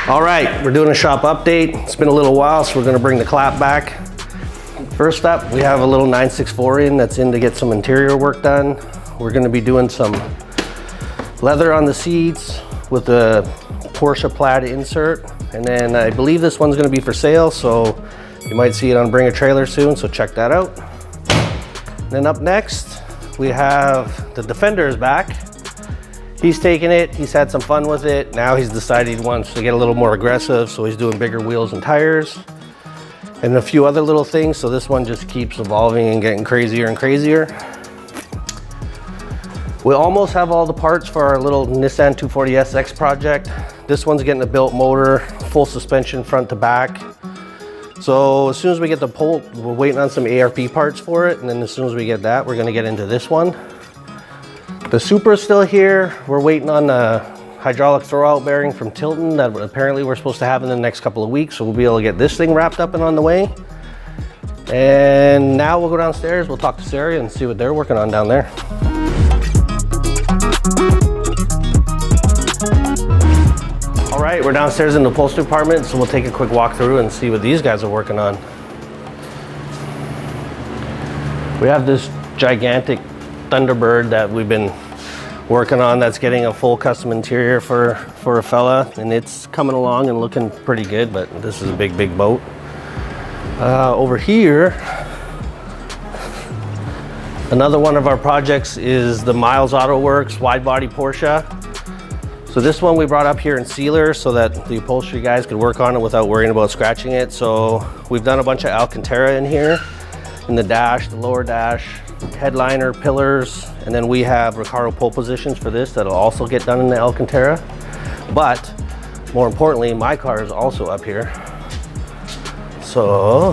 All right, we're doing a shop update. It's been a little while, so we're gonna bring the clap back. First up, we have a little 964 in that's in to get some interior work done. We're gonna be doing some leather on the seats with a Porsche plaid insert. And then I believe this one's gonna be for sale, so you might see it on Bring a Trailer soon, so check that out. Then up next, we have the Defender is back. He's taken it, he's had some fun with it. Now he's decided he wants to get a little more aggressive, so he's doing bigger wheels and tires and a few other little things. So this one just keeps evolving and getting crazier and crazier. We almost have all the parts for our little Nissan 240SX project. This one's getting a built motor, full suspension front to back. So as soon as we get the pole, we're waiting on some ARP parts for it. And then as soon as we get that, we're gonna get into this one. The Supra is still here. We're waiting on the hydraulic throwout bearing from Tilton that apparently we're supposed to have in the next couple of weeks. So we'll be able to get this thing wrapped up and on the way. And now we'll go downstairs. We'll talk to Sarah and see what they're working on down there. All right, we're downstairs in the upholstery department, so we'll take a quick walk through and see what these guys are working on. We have this gigantic Thunderbird that we've been working on that's getting a full custom interior for a fella, and it's coming along and looking pretty good, but this is a big boat. Over here, another one of our projects is the Miles Autoworks wide body Porsche. So this one we brought up here in sealer so that the upholstery guys could work on it without worrying about scratching it. So we've done a bunch of Alcantara in here, in the dash, the lower dash, headliner, pillars, and then we have Recaro pole positions for this that'll also get done in the Alcantara. But more importantly, my car is also up here. So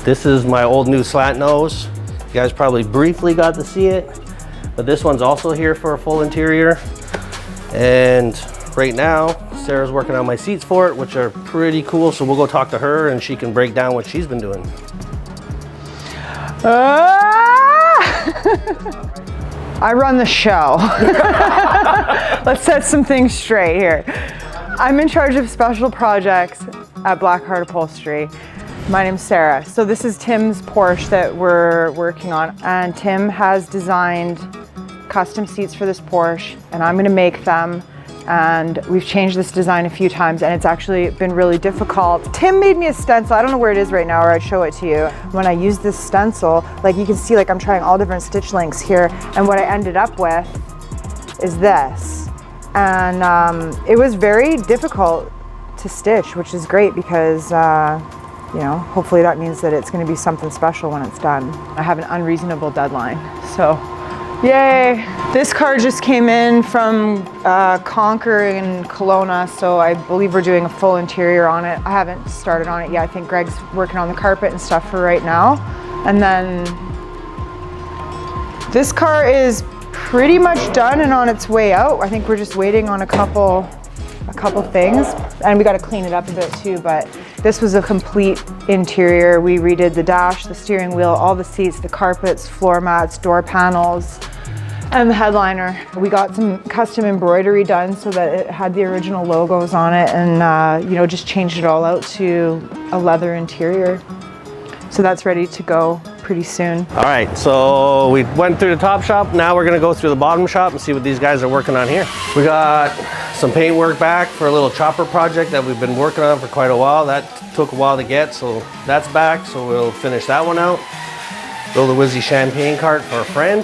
this is my old new slant nose. You guys probably briefly got to see it, but this one's also here for a full interior. And right now, Sarah's working on my seats for it, which are pretty cool. So we'll go talk to her and she can break down what she's been doing. I run the show. Let's set some things straight here. I'm in charge of special projects at Blackheart Upholstery. My name's Sarah. So this is Tim's Porsche that we're working on. And Tim has designed custom seats for this Porsche, and I'm gonna make them. And we've changed this design a few times, and it's actually been really difficult. Tim made me a stencil. I don't know where it is right now, or I'd show it to you. When I use this stencil, like you can see, like I'm trying all different stitch lengths here, and what I ended up with is this. And it was very difficult to stitch, which is great because you know, hopefully that means that it's gonna be something special when it's done. I have an unreasonable deadline, so yay. This car just came in from Concord in Kelowna, so I believe we're doing a full interior on it. I haven't started on it yet. I think Greg's working on the carpet and stuff for right now. And then this car is pretty much done and on its way out. I think we're just waiting on a couple things, and we got to clean it up a bit too, but this was a complete interior. We redid the dash, the steering wheel, all the seats, the carpets, floor mats, door panels, and the headliner. We got some custom embroidery done so that it had the original logos on it, and you know, just changed it all out to a leather interior. So that's ready to go pretty soon. All right, so we went through the top shop. Now we're gonna go through the bottom shop and see what these guys are working on here. We got some paint work back for a little chopper project that we've been working on for quite a while. That took a while to get, so that's back. So we'll finish that one out. Build a Whizzy champagne cart for a friend.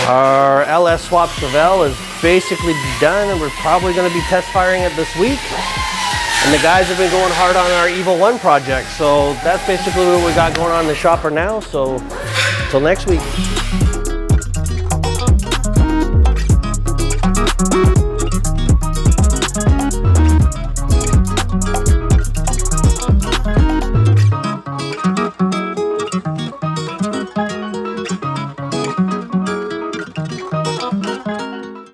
Our LS Swap Chevelle is basically done, and we're probably gonna be test firing it this week. And the guys have been going hard on our Evil 1 project. So that's basically what we got going on in the shopper now. So until next week.